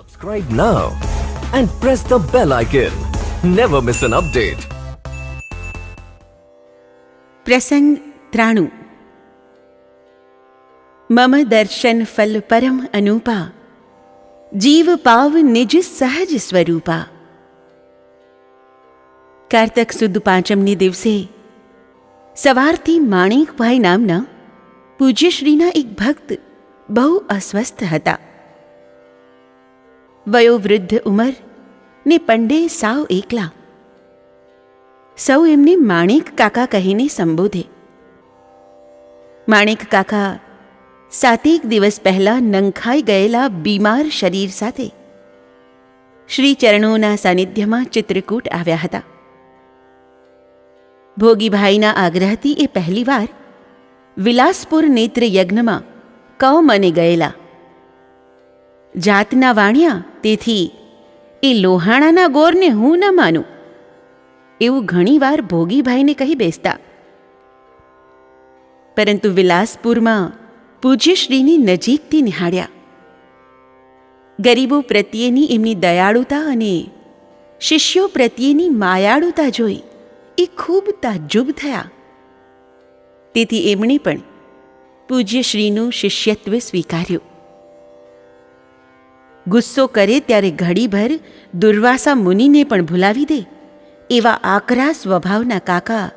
Subscribe now and press the bell icon. Never miss an update. प्रसंग 93 मम दर्शन फल परम अनूपा, जीव पाव निज सहज स्वरूपा। કારતક સુદ પાંચમને દિવસે સવારથી માણેકભાઈ નામના પૂજ્યશ્રીના એક ભક્ત બહુ અસ્વસ્થ હતા. વયોવૃદ્ધ ઉંમર ને પંડે સાવ એકલા. સૌ એમને માણેક કાકા કહીને સંબોધે. માણેક કાકા 7 દિવસ પહેલા નંખાઈ ગયેલા બીમાર શરીર સાથે શ્રી ચરણોના સાનિધ્યમાં ચિત્રકૂટ આવ્યા હતા. ભોગીભાઈના આગ્રહથી એ પહેલીવાર વિલાસપુર નેત્ર યજ્ઞમાં કૌમને ગયેલા. જાતના વાણ્યા, તેથી એ લોહાણાના ગોરને હું ન માનું એવું ઘણીવાર ભોગીભાઈને કહી બેસતા. પરંતુ વિલાસપુરમાં પૂજ્યશ્રીની નજીકથી નિહાળ્યા. ગરીબો પ્રત્યેની એમની દયાળુતા અને શિષ્યો પ્રત્યેની માયાળુતા જોઈ એ ખૂબ તાજ્જુબ થયા. તેથી એમણે પણ પૂજ્યશ્રીનું શિષ્યત્વ સ્વીકાર્યું. ગુસ્સો કરે ત્યારે ઘડીભર દુર્વાસા મુનિને પણ ભૂલાવી દે એવા આકરા સ્વભાવના કાકા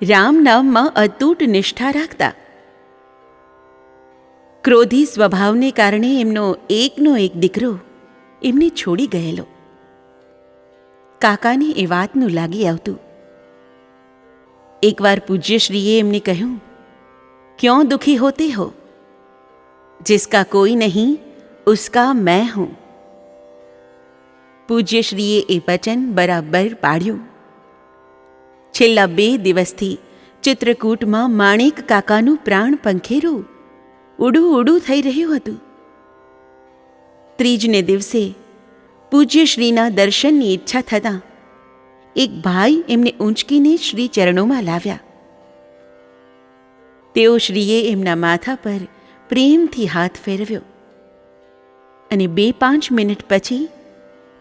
રામ નામમાં અતૂટ નિષ્ઠા રાખતા. ક્રોધી સ્વભાવને કારણે એમનો એકનો એક દીકરો એમને છોડી ગયેલો. કાકાને એ વાતનું લાગી આવતું. એકવાર પૂજ્યશ્રીએ એમને કહ્યું, ક્યોં દુખી હોતે હો? જિસકા કોઈ નહીં ઉસકા મેં હું. પૂજ્યશ્રીએ એ વચન બરાબર પાડ્યું. છેલ્લા 2 દિવસથી ચિત્રકૂટમાં માણેક કાકાનું પ્રાણ પંખેરું ઉડું ઉડું થઈ રહ્યું હતું. ત્રીજને દિવસે પૂજ્યશ્રીના દર્શનની ઈચ્છા થતાં એક ભાઈ એમને ઊંચકીને શ્રી ચરણોમાં લાવ્યા. તેઓ શ્રીએ એમના માથા પર પ્રેમથી હાથ ફેરવ્યો અને 2-5 મિનિટ પછી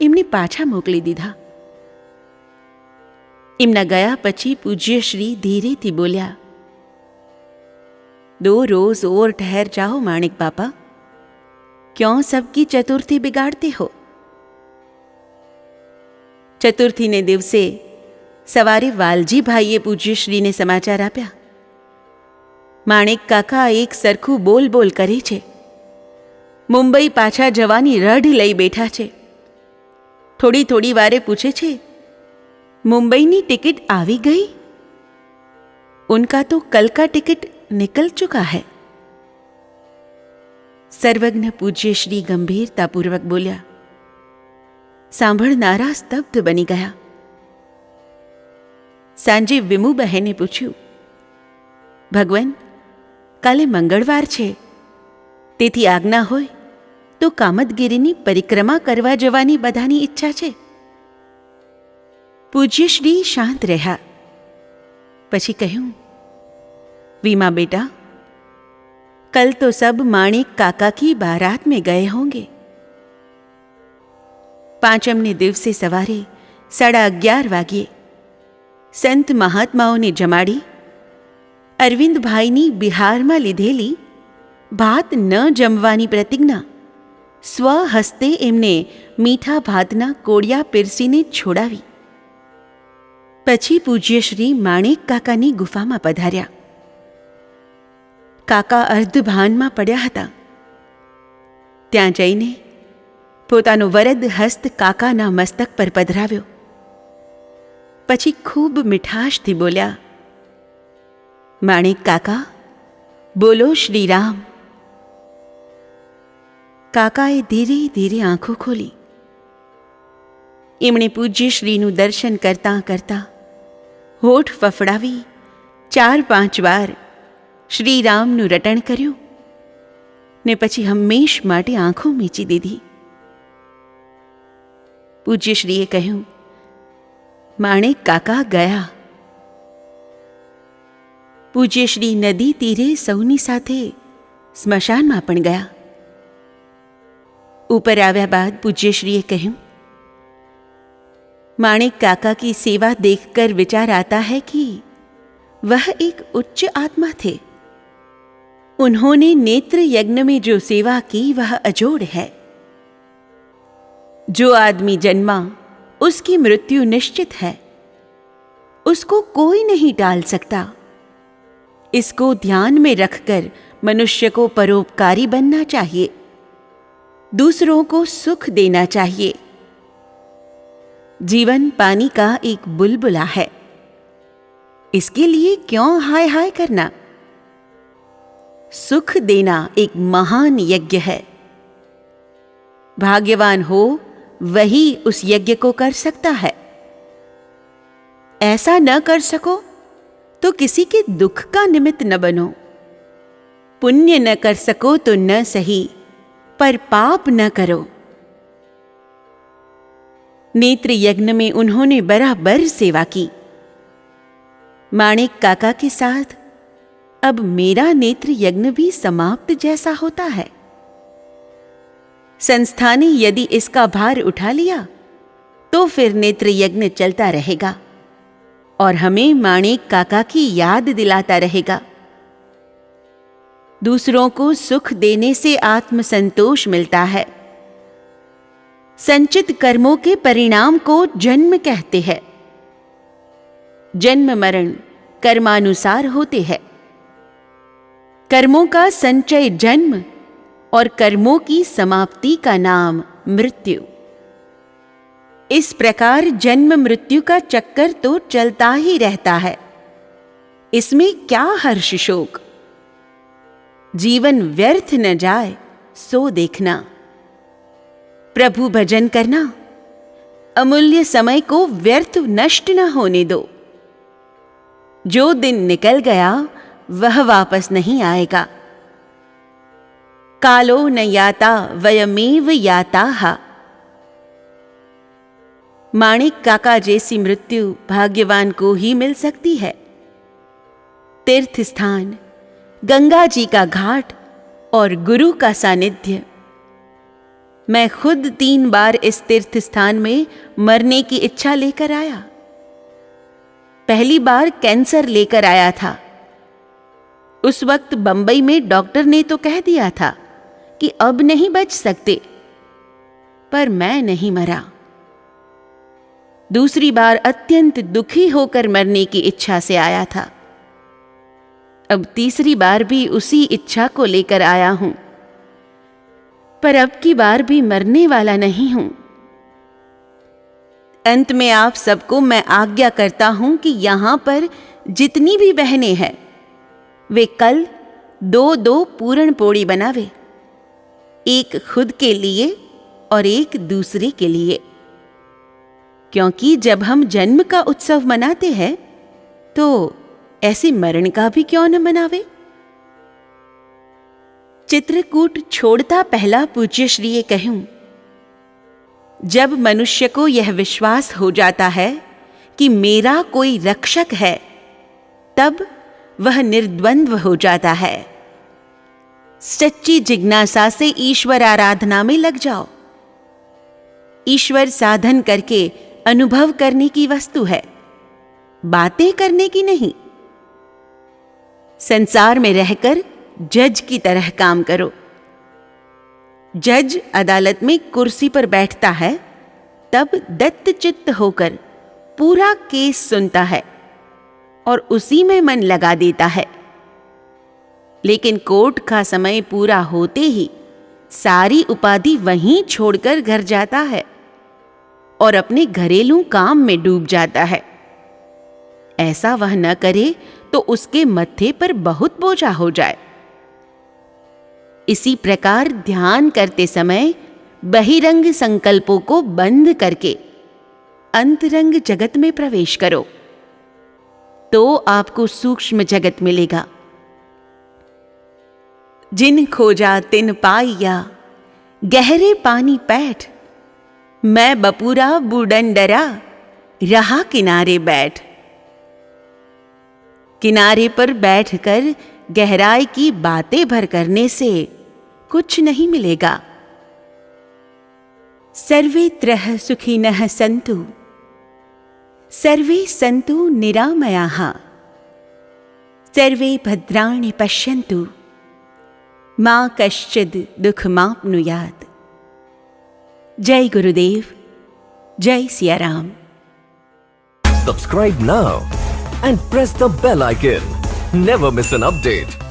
એમને પાછા મોકલી દીધા. એમના ગયા પછી પૂજ્યશ્રી ધીરેથી બોલ્યા, 2 रोज और ठहर जाओ माणिक बापा, क्यों सबकी चतुर्थी बिगाड़ते हो? ચતુર્થીને દિવસે સવારે વાલજીભાઈએ પૂજ્યશ્રીને સમાચાર આપ્યા, માણેક કાકા એક સરખું બોલ બોલ કરે છે. મુંબઈ પાછા જવાની રઢ લઈ બેઠા છે. થોડી થોડી વારે પૂછે છે, મુંબઈની ટિકિટ આવી ગઈ? ઉનકા તો કલ કા ટિકિટ નિકલ ચુકા હૈ. સર્વજ્ઞ પૂજ્યશ્રી ગંભીરતાપૂર્વક બોલ્યા. સાંભળનારા સ્તબ્ધ બની ગયા. સાંજે વિમુ બહેને પૂછ્યું, ભગવાન, કાલે મંગળવાર છે, તેથી આજ્ઞા હોય તો કામદગીરીની પરિક્રમા કરવા જવાની બધાની ઈચ્છા છે. પૂજ્યશ્રી શાંત રહ્યા. પછી કહ્યું, વીમા બેટા, कल तो सब माणिक काका की बारात में गए होंगे. પાંચમને દિવસે સવારે 11:30 વાગ્યે સંત મહાત્માઓને જમાડી અરવિંદભાઈની બિહારમાં લીધેલી ભાત ન જમવાની પ્રતિજ્ઞા સ્વહસ્તે એમને મીઠા ભાતના કોડિયા પીરસીને છોડાવી. પછી પૂજ્યશ્રી માણેક કાકાની ગુફામાં પધાર્યા. કાકા અર્ધભાનમાં પડ્યા હતા. ત્યાં જઈને પોતાનો વરદ હસ્ત કાકાના મસ્તક પર પધરાવ્યો. પછી ખૂબ મીઠાશથી બોલ્યા, માણેક કાકા, બોલો શ્રીરામ. કાકાએ ધીરે ધીરે આંખો ખોલી. એમણે પૂજ્યશ્રીનું દર્શન કરતાં કરતાં હોઠ ફફડાવી 4-5 વાર શ્રીરામનું રટણ કર્યું ને પછી હંમેશ માટે આંખો મીચી દીધી. પૂજ્યશ્રીએ કહ્યું, માણેક કાકા ગયા. પૂજ્યશ્રી નદી તીરે સૌની સાથે સ્મશાનમાં પણ ગયા. ऊपर આવ્યા બાદ પૂજ્યશ્રીએ કહ્યું, माणिक काका की सेवा देखकर विचार आता है कि वह एक उच्च आत्मा थे। उन्होंने नेत्र यज्ञ में जो सेवा की वह अजोड़ है। जो आदमी जन्मा उसकी मृत्यु निश्चित है, उसको कोई नहीं टाल सकता। इसको ध्यान में रखकर मनुष्य को परोपकारी बनना चाहिए, दूसरों को सुख देना चाहिए। जीवन पानी का एक बुलबुला है, इसके लिए क्यों हाय हाय करना। सुख देना एक महान यज्ञ है। भाग्यवान हो वही उस यज्ञ को कर सकता है। ऐसा न कर सको तो किसी के दुख का निमित्त न बनो। पुण्य न कर सको तो न सही, पर पाप न करो। नेत्र यज्ञ में उन्होंने बराबर सेवा की। माणिक काका के साथ अब मेरा नेत्र यज्ञ भी समाप्त जैसा होता है। संस्था ने यदि इसका भार उठा लिया तो फिर नेत्र यज्ञ चलता रहेगा और हमें माणिक काका की याद दिलाता रहेगा। दूसरों को सुख देने से आत्मसंतोष मिलता है। संचित कर्मों के परिणाम को जन्म कहते हैं। जन्म मरण कर्मानुसार होते हैं। कर्मों का संचय जन्म और कर्मों की समाप्ति का नाम मृत्यु। इस प्रकार जन्म मृत्यु का चक्कर तो चलता ही रहता है। इसमें क्या हर्ष शोक। जीवन व्यर्थ न जाए सो देखना। प्रभु भजन करना। अमूल्य समय को व्यर्थ नष्ट न होने दो। जो दिन निकल गया वह वापस नहीं आएगा। कालो न याता वयमेव याताः। माणिक काका जैसी मृत्यु भाग्यवान को ही मिल सकती है। तीर्थ स्थान, गंगा जी का घाट और गुरु का सानिध्य। मैं खुद 3 बार इस तीर्थ स्थान में मरने की इच्छा लेकर आया। पहली बार कैंसर लेकर आया था। उस वक्त बंबई में डॉक्टर ने तो कह दिया था कि अब नहीं बच सकते, पर मैं नहीं मरा। दूसरी बार अत्यंत दुखी होकर मरने की इच्छा से आया था। अब तीसरी बार भी उसी इच्छा को लेकर आया हूं, पर अब की बार भी मरने वाला नहीं हूं। अंत में आप सबको मैं आज्ञा करता हूं कि यहां पर जितनी भी बहनें हैं वे कल 2-2 पूरण पोड़ी बनावे, एक खुद के लिए और एक दूसरे के लिए। क्योंकि जब हम जन्म का उत्सव मनाते हैं तो ऐसे मरण का भी क्यों न मनावे। चित्रकूट छोड़ता पहला पूज्यश्रीए कहूं, जब मनुष्य को यह विश्वास हो जाता है कि मेरा कोई रक्षक है, तब वह निर्द्वंद्व हो जाता है। सच्ची जिज्ञासा से ईश्वर आराधना में लग जाओ। ईश्वर साधन करके अनुभव करने की वस्तु है, बातें करने की नहीं। संसार में रहकर जज की तरह काम करो। जज अदालत में कुर्सी पर बैठता है, तब दत्तचित्त होकर पूरा केस सुनता है और उसी में मन लगा देता है। लेकिन कोर्ट का समय पूरा होते ही सारी उपाधि वहीं छोड़कर घर जाता है और अपने घरेलू काम में डूब जाता है। ऐसा वह न करे तो उसके मत्थे पर बहुत बोझा हो जाए। इसी प्रकार ध्यान करते समय बहिरंग संकल्पों को बंद करके अंतरंग जगत में प्रवेश करो, तो आपको सूक्ष्म जगत मिलेगा। जिन खोजा तिन पाइया, गहरे पानी पैठ। मैं बपूरा बूढ़न डरा, रहा किनारे बैठ। किनारे पर बैठकर गहराई की बातें भर करने से कुछ नहीं मिलेगा। सर्वेत्रः सुखिनः सन्तु, सर्वे सन्तु निरामयाः, सर्वे भद्राणि पश्यन्तु, मा कश्चिद् दुःखमाप्नुयात्। जय गुरुदेव, जय Siya Ram. Subscribe now and press the bell icon. Never miss an update.